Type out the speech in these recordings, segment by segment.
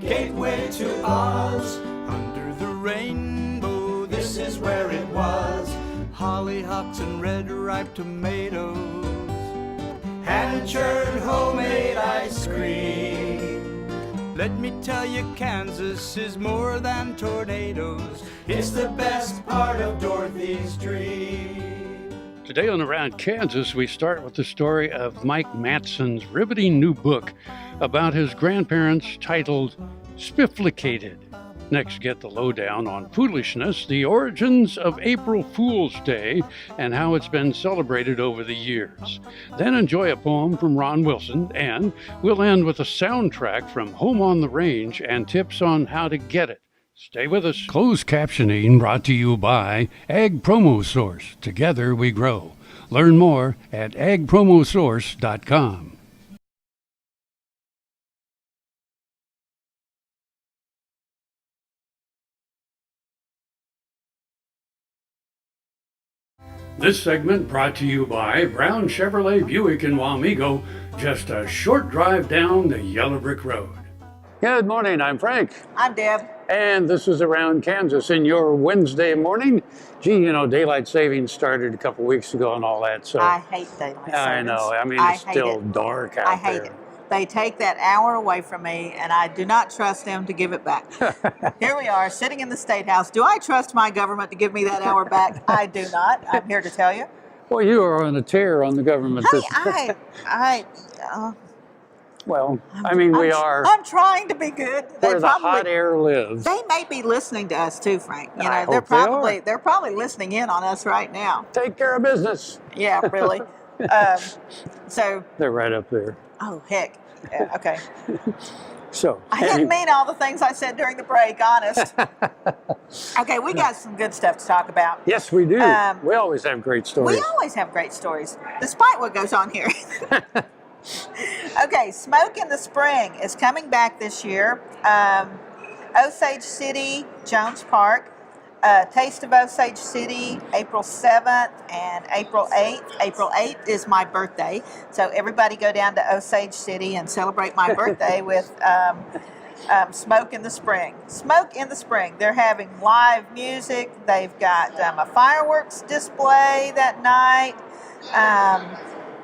gateway to Oz. Under the rainbow, this is where it was. Hollyhocks and red ripe tomatoes, hand-churned homemade ice cream. Let me tell you, Kansas is more than tornadoes. It's the best part of Dorothy's dream. Today on Around Kansas, we start with the story of Mike Matson's riveting new book about his grandparents titled Spifflicated. Next, get the lowdown on foolishness, the origins of April Fool's Day, and how it's been celebrated over the years. Then enjoy a poem from Ron Wilson, and we'll end with a soundtrack from Home on the Range and tips on how to get it. Stay with us. Closed captioning brought to you by Ag Promo Source. Together we grow. Learn more at agpromosource.com. This segment brought to you by Brown Chevrolet Buick in Wamego, just a short drive down the Yellow Brick Road. Good morning, I'm Frank. I'm Deb. And this is Around Kansas in your Wednesday morning. Gee, you know, daylight savings started a couple weeks ago and all that, so. I hate daylight savings. I know, I mean, it's still dark out there. I hate it. They take that hour away from me, and I do not trust them to give it back. Here we are, sitting in the State House. Do I trust my government to give me that hour back? I do not. I'm here to tell you. Well, you are on a tear on the government. Well, I mean, we are. I'm trying to be good. Where the hot air lives. They may be listening to us too, Frank. You know, they're probably listening in on us right now. Take care of business. Yeah, really. So they're right up there. Oh, heck. Yeah, okay. So I didn't mean all the things I said during the break, honest. Okay, we got some good stuff to talk about. Yes, we do. We always have great stories. We always have great stories, despite what goes on here. Okay, Smoke in the Spring is coming back this year. Osage City, Jones Park. Taste of Osage City, April 7th and April 8th. April 8th is my birthday, so everybody go down to Osage City and celebrate my birthday with Smoke in the Spring. Smoke in the Spring. They're having live music. They've got a fireworks display that night.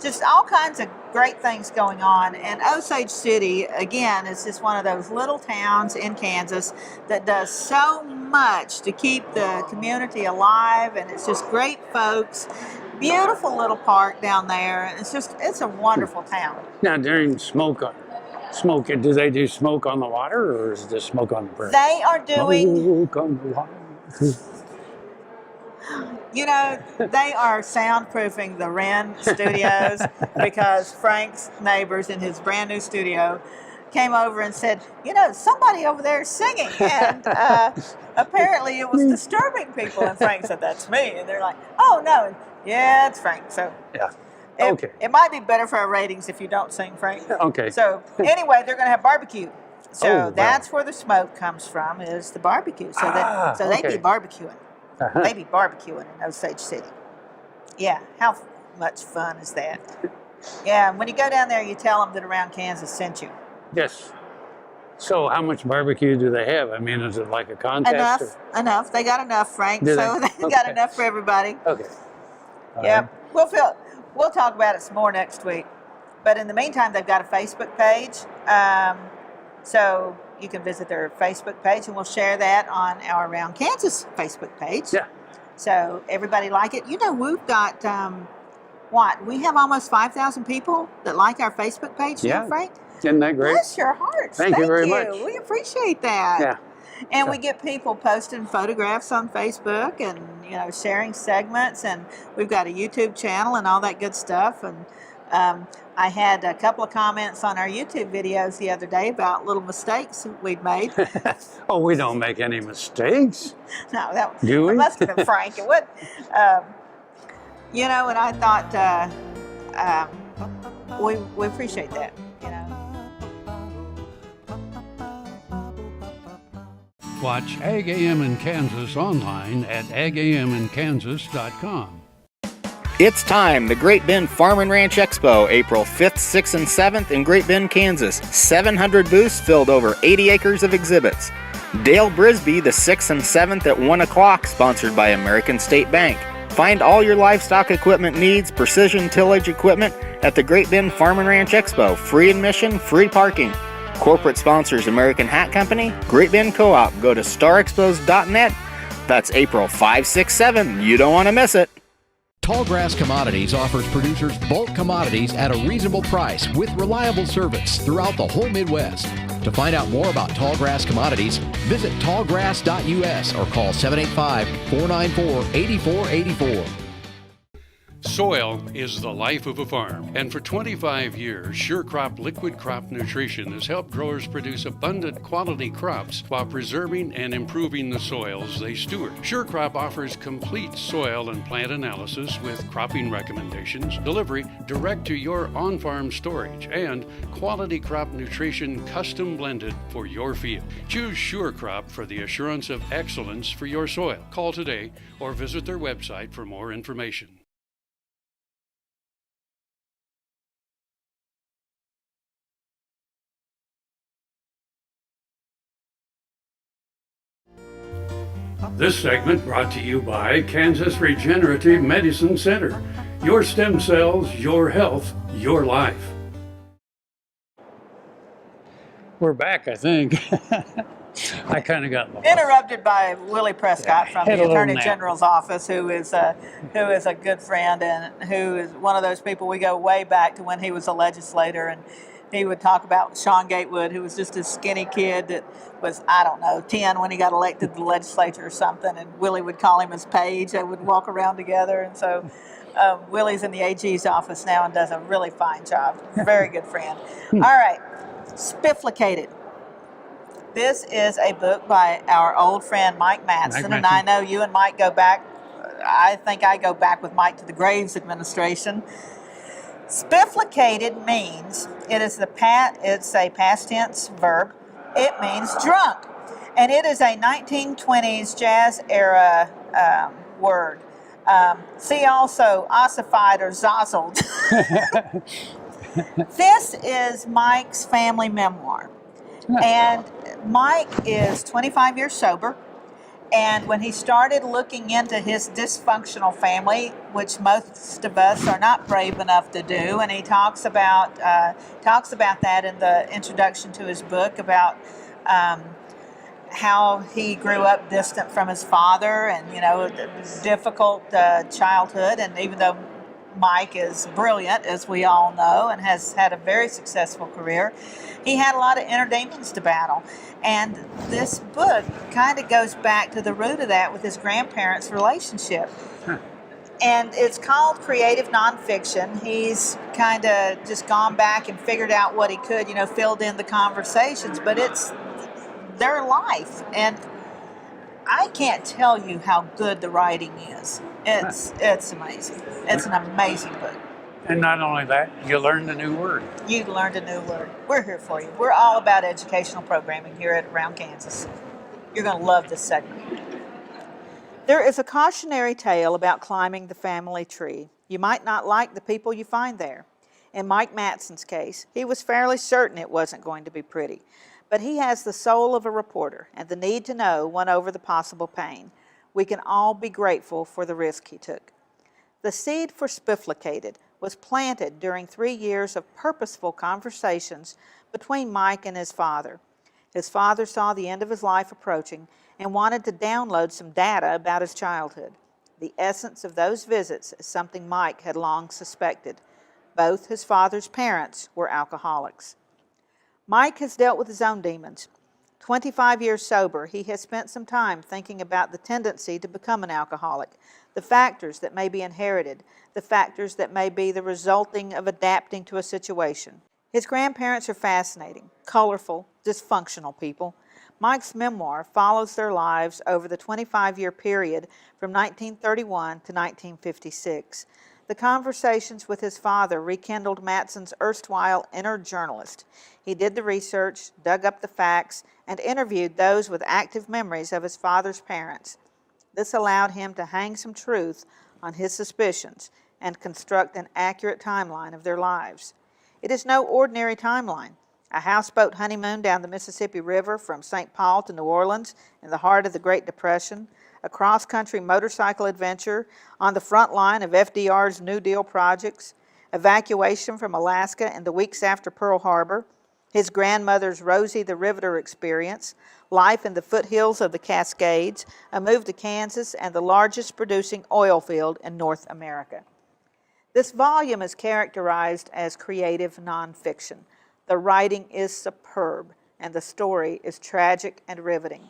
Just all kinds of great things going on. And Osage City, again, is just one of those little towns in Kansas that does so much to keep the community alive, and it's just great folks. Beautiful little park down there. It's a wonderful town. Now, during smoke, do they do smoke on the water, or is this smoke on the prairie? They are doing smoke on the water. You know, they are soundproofing the Wren studios because Frank's neighbors in his brand new studio came over and said, you know, somebody over there is singing. And apparently it was disturbing people. And Frank said, that's me. And they're like, oh, no. Yeah, it's Frank. So yeah. Okay. It might be better for our ratings if you don't sing, Frank. Okay. So anyway, they're going to have barbecue. So that's where the smoke comes from, is the barbecue. So they be barbecuing. Uh-huh. They be barbecuing in Osage City. Yeah, how much fun is that? Yeah, when you go down there, you tell them that Around Kansas sent you. Yes. So how much barbecue do they have? I mean, is it like a contest? Enough. They got enough, Frank. They got enough for everybody. Okay. Yeah, we'll talk about it some more next week. But in the meantime, they've got a Facebook page. So you can visit their Facebook page, and we'll share that on our Around Kansas Facebook page. Yeah. So everybody like it. You know, we've got, we have almost 5,000 people that like our Facebook page now, Frank? Isn't that great? Bless your hearts. Thank you very much. We appreciate that. Yeah. And we get people posting photographs on Facebook and, you know, sharing segments. And we've got a YouTube channel and all that good stuff. And I had a couple of comments on our YouTube videos the other day about little mistakes we'd made. Oh, we don't make any mistakes. No, that Do we? must have been Frank. It would, you know, and I thought we appreciate that, you know. Watch Ag AM in Kansas online at agaminkansas.com. It's time, the Great Bend Farm and Ranch Expo, April 5th, 6th, and 7th in Great Bend, Kansas. 700 booths filled over 80 acres of exhibits. Dale Brisby, the 6th and 7th at 1 o'clock, sponsored by American State Bank. Find all your livestock equipment needs, precision tillage equipment at the Great Bend Farm and Ranch Expo. Free admission, free parking. Corporate sponsors American Hat Company, Great Bend Co-op. Go to starexpos.net. That's April 5, 6, 7. You don't want to miss it. Tallgrass Commodities offers producers bulk commodities at a reasonable price with reliable service throughout the whole Midwest. To find out more about Tallgrass Commodities, visit tallgrass.us or call 785-494-8484. Soil is the life of a farm, and for 25 years, SureCrop Liquid Crop Nutrition has helped growers produce abundant quality crops while preserving and improving the soils they steward. SureCrop offers complete soil and plant analysis with cropping recommendations, delivery direct to your on-farm storage, and quality crop nutrition custom blended for your field. Choose SureCrop for the assurance of excellence for your soil. Call today or visit their website for more information. This segment brought to you by Kansas Regenerative Medicine Center. Your stem cells, your health, your life. We're back, I think. I kind of got lost. Interrupted by Willie Prescott from had a the little Attorney nap. General's office, who is a good friend and who is one of those people we go way back to when he was a legislator, and he would talk about Sean Gatewood, who was just a skinny kid that was, 10 when he got elected to the legislature or something, and Willie would call him his page. They would walk around together, and so Willie's in the AG's office now and does a really fine job. Very good friend. All right, Spifflicated. This is a book by our old friend Mike Matson, and I know you and Mike go back. I think I go back with Mike to the Graves administration. Spifflicated means it's a past tense verb. It means drunk, and it is a 1920s jazz era word. See also ossified or zozzled. This is Mike's family memoir, and Mike is 25 years sober. And when he started looking into his dysfunctional family, which most of us are not brave enough to do, and he talks about that in the introduction to his book about how he grew up distant from his father, and difficult childhood. And even though Mike is brilliant, as we all know, and has had a very successful career, he had a lot of inner demons to battle. And this book kind of goes back to the root of that with his grandparents' relationship. And it's called creative nonfiction. He's kind of just gone back and figured out what he could, filled in the conversations, but it's their life. And I can't tell you how good the writing is. It's amazing. It's an amazing book. And not only that, you learned a new word. You learned a new word. We're here for you. We're all about educational programming here at Around Kansas. You're going to love this segment. There is a cautionary tale about climbing the family tree. You might not like the people you find there. In Mike Matson's case, he was fairly certain it wasn't going to be pretty. But he has the soul of a reporter, and the need to know won over the possible pain. We can all be grateful for the risk he took. The seed for Spifflicated was planted during 3 years of purposeful conversations between Mike and his father. His father saw the end of his life approaching and wanted to download some data about his childhood. The essence of those visits is something Mike had long suspected. Both his father's parents were alcoholics. Mike has dealt with his own demons. 25 years sober, he has spent some time thinking about the tendency to become an alcoholic, the factors that may be inherited, the factors that may be the resulting of adapting to a situation. His grandparents are fascinating, colorful, dysfunctional people. Mike's memoir follows their lives over the 25-year period from 1931 to 1956. The conversations with his father rekindled Matson's erstwhile inner journalist. He did the research, dug up the facts, and interviewed those with active memories of his father's parents. This allowed him to hang some truth on his suspicions and construct an accurate timeline of their lives. It is no ordinary timeline. A houseboat honeymoon down the Mississippi River from St. Paul to New Orleans in the heart of the Great Depression, a cross-country motorcycle adventure on the front line of FDR's New Deal projects, evacuation from Alaska in the weeks after Pearl Harbor, his grandmother's Rosie the Riveter experience, life in the foothills of the Cascades, a move to Kansas, and the largest producing oil field in North America. This volume is characterized as creative nonfiction. The writing is superb, and the story is tragic and riveting.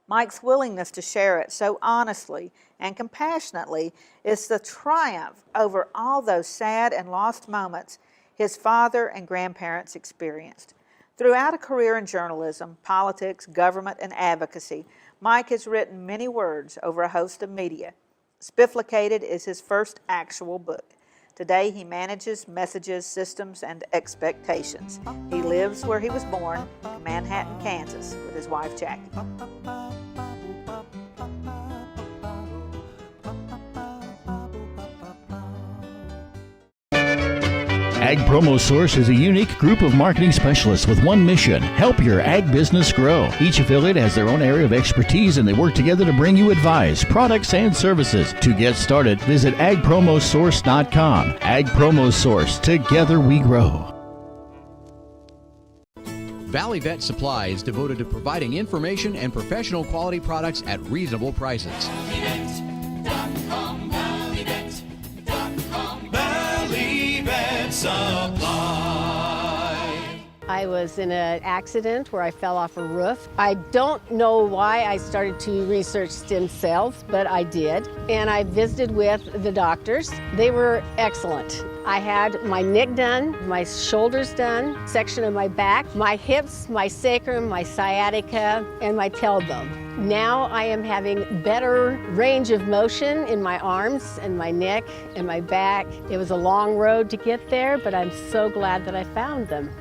Mike's willingness to share it so honestly and compassionately is the triumph over all those sad and lost moments his father and grandparents experienced. Throughout a career in journalism, politics, government, and advocacy, Mike has written many words over a host of media. Spifflicated is his first actual book. Today he manages messages, systems, and expectations. He lives where he was born, in Manhattan, Kansas, with his wife Jackie. Ag Promo Source is a unique group of marketing specialists with one mission: help your ag business grow. Each affiliate has their own area of expertise, and they work together to bring you advice, products, and services. To get started, visit agpromosource.com. Ag Promo Source. Together we grow. Valley Vet Supply is devoted to providing information and professional quality products at reasonable prices. I was in an accident where I fell off a roof. I don't know why I started to research stem cells, but I did. And I visited with the doctors. They were excellent. I had my neck done, my shoulders done, section of my back, my hips, my sacrum, my sciatica, and my tailbone. Now I am having better range of motion in my arms and my neck and my back. It was a long road to get there, but I'm so glad that I found them.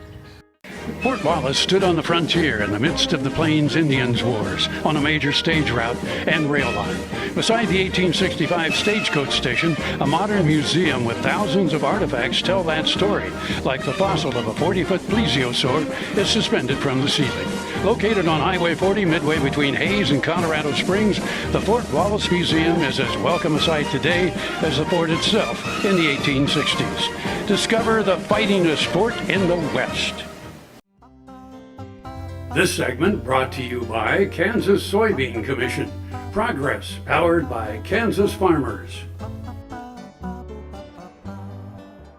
Fort Wallace stood on the frontier in the midst of the Plains Indians Wars on a major stage route and rail line. Beside the 1865 stagecoach station, a modern museum with thousands of artifacts tell that story, like the fossil of a 40-foot plesiosaur is suspended from the ceiling. Located on Highway 40 midway between Hayes and Colorado Springs, the Fort Wallace Museum is as welcome a sight today as the fort itself in the 1860s. Discover the fightingest fort in the West. This segment brought to you by Kansas Soybean Commission. Progress powered by Kansas farmers.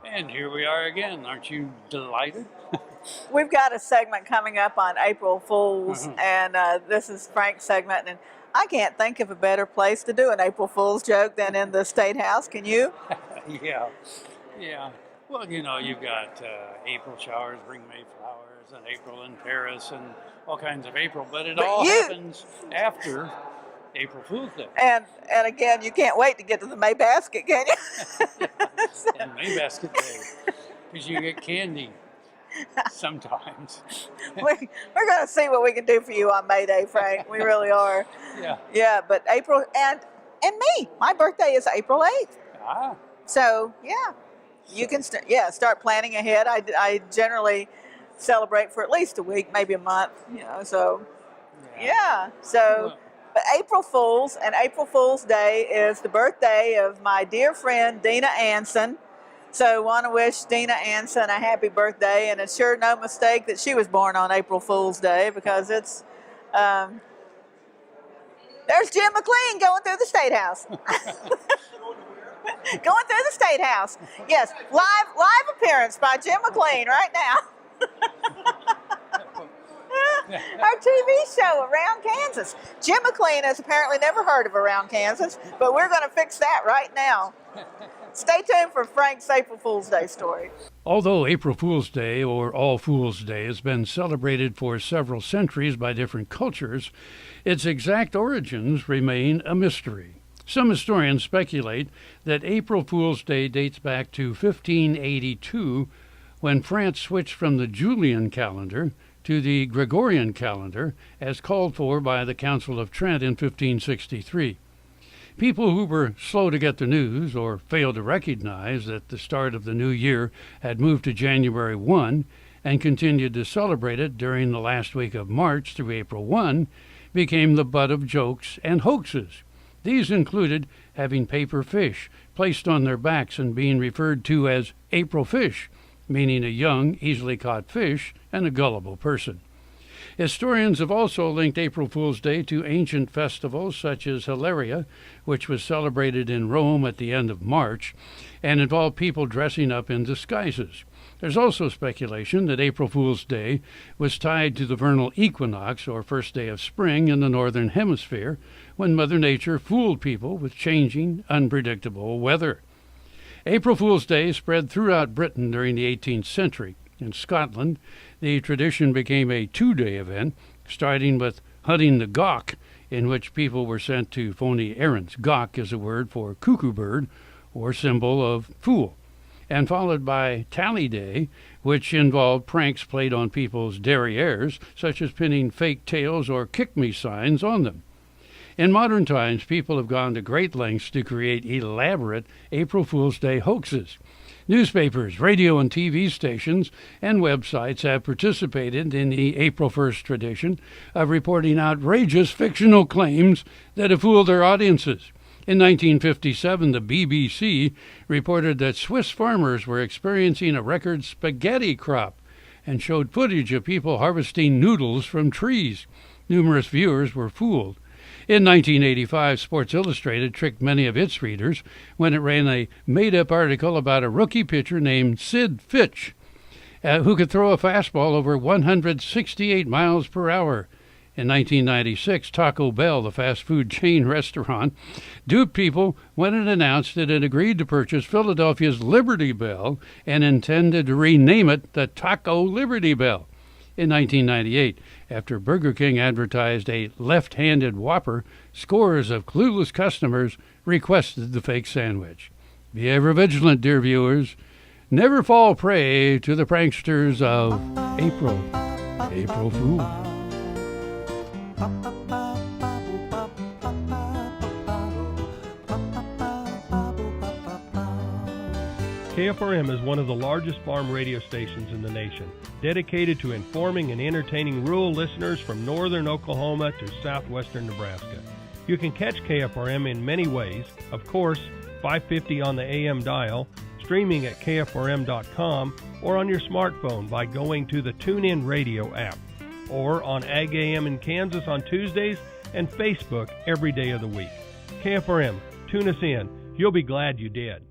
And here we are again. Aren't you delighted? We've got a segment coming up on April Fools, and this is Frank's segment, and I can't think of a better place to do an April Fool's joke than in the State House. Can you? Yeah. Well, you know, you've got April showers bring May flowers, and April in Paris, and all kinds of April, but it all happens after April Fool's Day. And again, you can't wait to get to the May basket, can you? And May basket day, because you get candy sometimes. We're going to see what we can do for you on May Day, Frank. We really are. Yeah, but April, and me, my birthday is April 8th. So, yeah. You can start planning ahead. I generally celebrate for at least a week, maybe a month, you know, so but April Fools, and April Fool's Day is the birthday of my dear friend Dina Anson. So want to wish Dina Anson a happy birthday, and it's sure no mistake that she was born on April Fool's Day, because it's there's Jim McLean going through the State House. Going through the State House. Yes, live appearance by Jim McLean right now. Our TV show, Around Kansas. Jim McLean has apparently never heard of Around Kansas, but we're going to fix that right now. Stay tuned for Frank's April Fool's Day story. Although April Fool's Day, or All Fool's Day, has been celebrated for several centuries by different cultures, its exact origins remain a mystery. Some historians speculate that April Fool's Day dates back to 1582, when France switched from the Julian calendar to the Gregorian calendar, as called for by the Council of Trent in 1563. People who were slow to get the news or failed to recognize that the start of the new year had moved to January 1 and continued to celebrate it during the last week of March through April 1 became the butt of jokes and hoaxes. These included having paper fish placed on their backs and being referred to as April fish, meaning a young, easily caught fish and a gullible person. Historians have also linked April Fool's Day to ancient festivals such as Hilaria, which was celebrated in Rome at the end of March and involved people dressing up in disguises. There's also speculation that April Fool's Day was tied to the vernal equinox, or first day of spring in the northern hemisphere, when Mother Nature fooled people with changing, unpredictable weather. April Fool's Day spread throughout Britain during the 18th century. In Scotland, the tradition became a two-day event, starting with hunting the gawk, in which people were sent to phony errands. Gawk is a word for cuckoo bird, or symbol of fool, and followed by Tally Day, which involved pranks played on people's derrieres, such as pinning fake tails or kick-me signs on them. In modern times, people have gone to great lengths to create elaborate April Fool's Day hoaxes. Newspapers, radio and TV stations, and websites have participated in the April 1st tradition of reporting outrageous fictional claims that have fooled their audiences. In 1957, the BBC reported that Swiss farmers were experiencing a record spaghetti crop and showed footage of people harvesting noodles from trees. Numerous viewers were fooled. In 1985, Sports Illustrated tricked many of its readers when it ran a made-up article about a rookie pitcher named Sid Fitch, who could throw a fastball over 168 miles per hour. In 1996, Taco Bell, the fast food chain restaurant, duped people when it announced that it agreed to purchase Philadelphia's Liberty Bell and intended to rename it the Taco Liberty Bell. In 1998, after Burger King advertised a left-handed Whopper, scores of clueless customers requested the fake sandwich. Be ever vigilant, dear viewers. Never fall prey to the pranksters of April Fool. KFRM is one of the largest farm radio stations in the nation, dedicated to informing and entertaining rural listeners from northern Oklahoma to southwestern Nebraska. You can catch KFRM in many ways, of course, 550 on the AM dial, streaming at kfrm.com, or on your smartphone by going to the TuneIn Radio app, or on Ag AM in Kansas on Tuesdays and Facebook every day of the week. KFRM, tune us in. You'll be glad you did.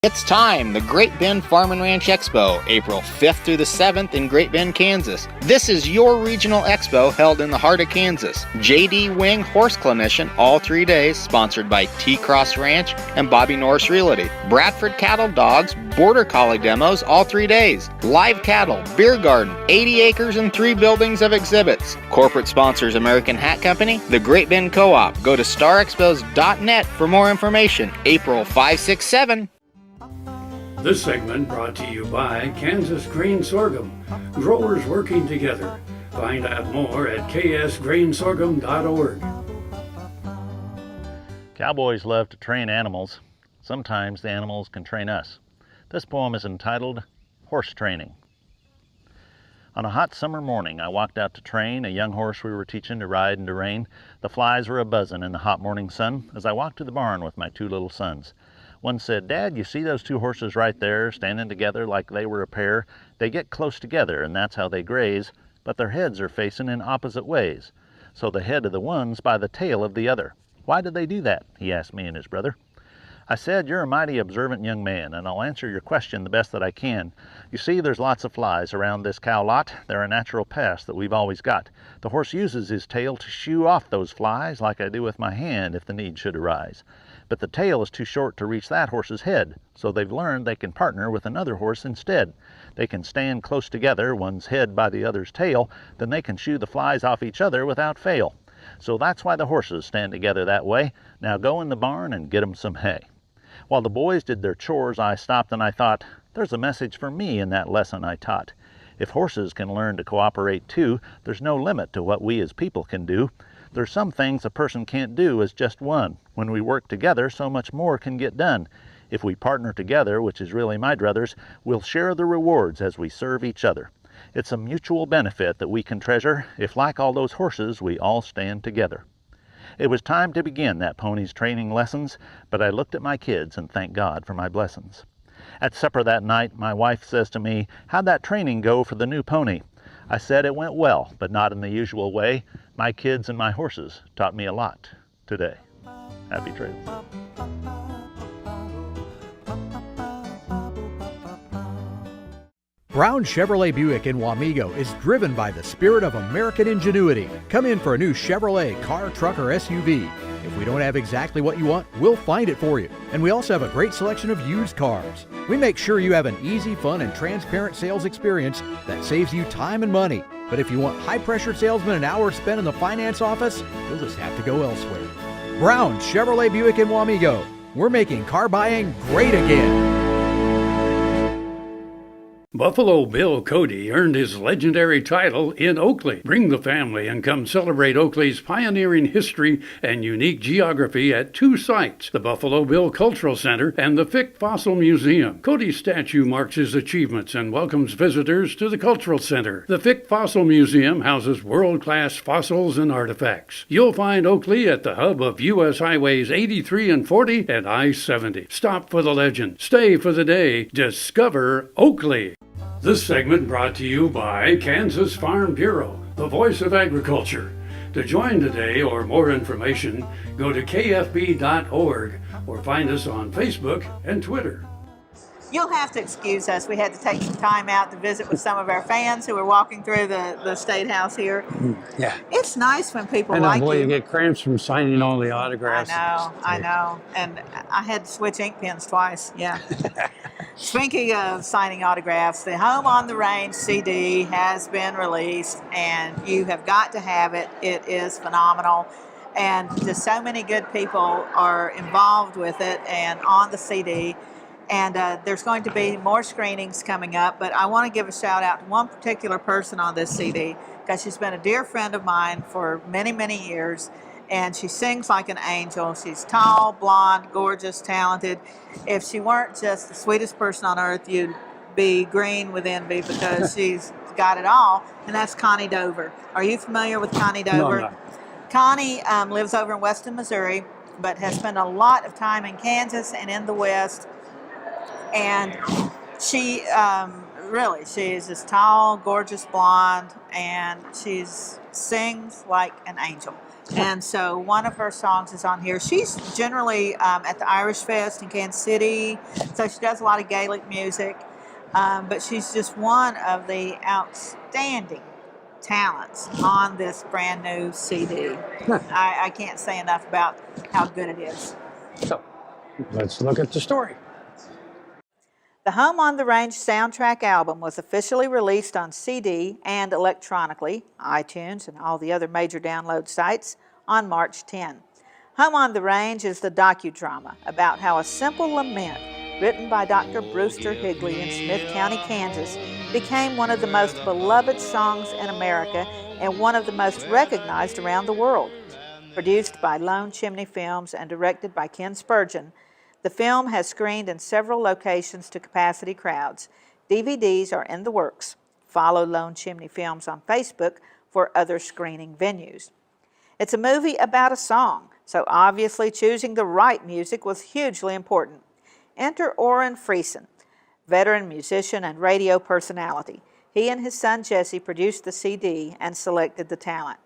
It's time, the Great Bend Farm and Ranch Expo, April 5th through the 7th in Great Bend, Kansas. This is your regional expo held in the heart of Kansas. J.D. Wing Horse Clinician all 3 days, sponsored by T-Cross Ranch and Bobby Norris Realty. Bradford Cattle Dogs, Border Collie demos all 3 days. Live cattle, beer garden, 80 acres and 3 buildings of exhibits. Corporate sponsors American Hat Company, the Great Bend Co-op. Go to starexpos.net for more information. April 5, 6, 7. This segment brought to you by Kansas Grain Sorghum, growers working together. Find out more at ksgrainsorghum.org. Cowboys love to train animals. Sometimes the animals can train us. This poem is entitled Horse Training. On a hot summer morning, I walked out to train a young horse we were teaching to ride in the rain. The flies were a-buzzing in the hot morning sun as I walked to the barn with my 2 little sons. One said, "Dad, you see those 2 horses right there, standing together like they were a pair? They get close together, and that's how they graze, but their heads are facing in opposite ways. So the head of the one's by the tail of the other. Why do they do that?" he asked me and his brother. I said, "You're a mighty observant young man, and I'll answer your question the best that I can. You see, there's lots of flies around this cow lot. They're a natural pest that we've always got. The horse uses his tail to shoo off those flies like I do with my hand if the need should arise. But the tail is too short to reach that horse's head, so they've learned they can partner with another horse instead. They can stand close together, one's head by the other's tail, then they can shoo the flies off each other without fail. So that's why the horses stand together that way. Now go in the barn and get 'em some hay." While the boys did their chores, I stopped and I thought, there's a message for me in that lesson I taught. If horses can learn to cooperate too, there's no limit to what we as people can do. There's some things a person can't do as just one. When we work together, so much more can get done. If we partner together, which is really my druthers, we'll share the rewards as we serve each other. It's a mutual benefit that we can treasure if, like all those horses, we all stand together. It was time to begin that pony's training lessons, but I looked at my kids and thanked God for my blessings. At supper that night, my wife says to me, "How'd that training go for the new pony?" I said it went well, but not in the usual way. My kids and my horses taught me a lot today. Happy trails. Brown Chevrolet Buick in Wamego is driven by the spirit of American ingenuity. Come in for a new Chevrolet car, truck, or SUV. If we don't have exactly what you want, we'll find it for you. And we also have a great selection of used cars. We make sure you have an easy, fun, and transparent sales experience that saves you time and money. But if you want high-pressure salesmen and hours spent in the finance office, you'll just have to go elsewhere. Brown Chevrolet Buick in Wamego. We're making car buying great again. Buffalo Bill Cody earned his legendary title in Oakley. Bring the family and come celebrate Oakley's pioneering history and unique geography at two sites, the Buffalo Bill Cultural Center and the Fick Fossil Museum. Cody's statue marks his achievements and welcomes visitors to the Cultural Center. The Fick Fossil Museum houses world-class fossils and artifacts. You'll find Oakley at the hub of U.S. Highways 83 and 40 and I-70. Stop for the legend. Stay for the day. Discover Oakley. This segment brought to you by Kansas Farm Bureau, the voice of agriculture. To join today or more information, go to kfb.org or find us on Facebook and Twitter. You'll have to excuse us. We had to take some time out to visit with some of our fans who were walking through the State House here. Yeah. It's nice when people I know, like boy, you. you get cramps from signing all the autographs. I know. And I had to switch ink pens twice, yeah. Speaking of signing autographs, the Home on the Range CD has been released, and you have got to have it. It is phenomenal. And just so many good people are involved with it and on the CD. And there's going to be more screenings coming up, but I want to give a shout out to one particular person on this CD because she's been a dear friend of mine for many, many years, and she sings like an angel. She's tall, blonde, gorgeous, talented. If she weren't just the sweetest person on earth, you'd be green with envy because she's got it all, and that's Connie Dover. Are you familiar with Connie Dover? No. Connie lives over in Weston, Missouri, but has spent a lot of time in Kansas and in the West. And she she is this tall, gorgeous blonde, and she sings like an angel. And so one of her songs is on here. She's generally at the Irish Fest in Kansas City, so she does a lot of Gaelic music. But she's just one of the outstanding talents on this brand new CD. I can't say enough about how good it is. So let's look at the story. The Home on the Range soundtrack album was officially released on CD and electronically, iTunes and all the other major download sites, on March 10. Home on the Range is the docudrama about how a simple lament written by Dr. Brewster Higley in Smith County, Kansas, became one of the most beloved songs in America and one of the most recognized around the world. Produced by Lone Chimney Films and directed by Ken Spurgeon, the film has screened in several locations to capacity crowds. DVDs are in the works. Follow Lone Chimney Films on Facebook for other screening venues. It's a movie about a song, so obviously choosing the right music was hugely important. Enter Orrin Friesen, veteran musician and radio personality. He and his son Jesse produced the CD and selected the talent.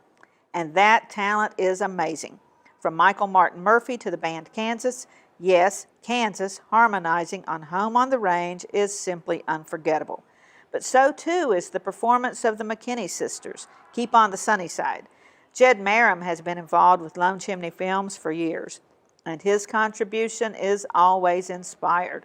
And that talent is amazing. From Michael Martin Murphey to the band Kansas, yes, Kansas harmonizing on Home on the Range is simply unforgettable. But so too is the performance of the McKinney sisters, Keep on the Sunny Side. Jed Merrim has been involved with Lone Chimney Films for years, and his contribution is always inspired.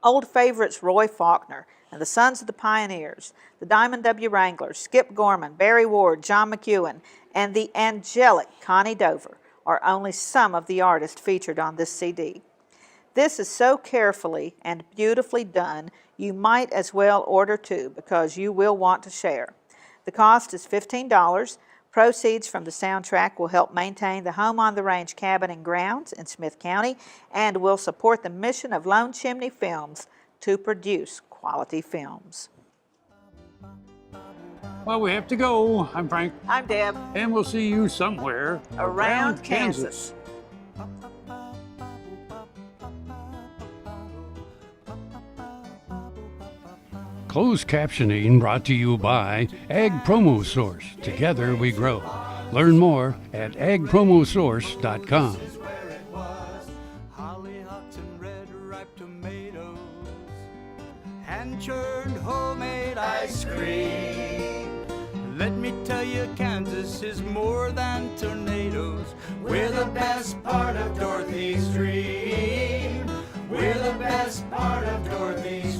Old favorites Roy Faulkner and the Sons of the Pioneers, the Diamond W. Wranglers, Skip Gorman, Barry Ward, John McEwen, and the angelic Connie Dover are only some of the artists featured on this CD. This is so carefully and beautifully done, you might as well order two because you will want to share. The cost is $15, Proceeds from the soundtrack will help maintain the Home on the Range cabin and grounds in Smith County and will support the mission of Lone Chimney Films to produce quality films. Well, we have to go. I'm Frank. I'm Deb. And we'll see you somewhere Around Kansas. Closed captioning brought to you by Ag Promo Source. Together we grow. Learn more at agpromosource.com. This is where it was. Hollyhocks and red ripe tomatoes, hand churned homemade ice cream. Let me tell you, Kansas is more than tornadoes. We're the best part of Dorothy's dream. We're the best part of Dorothy's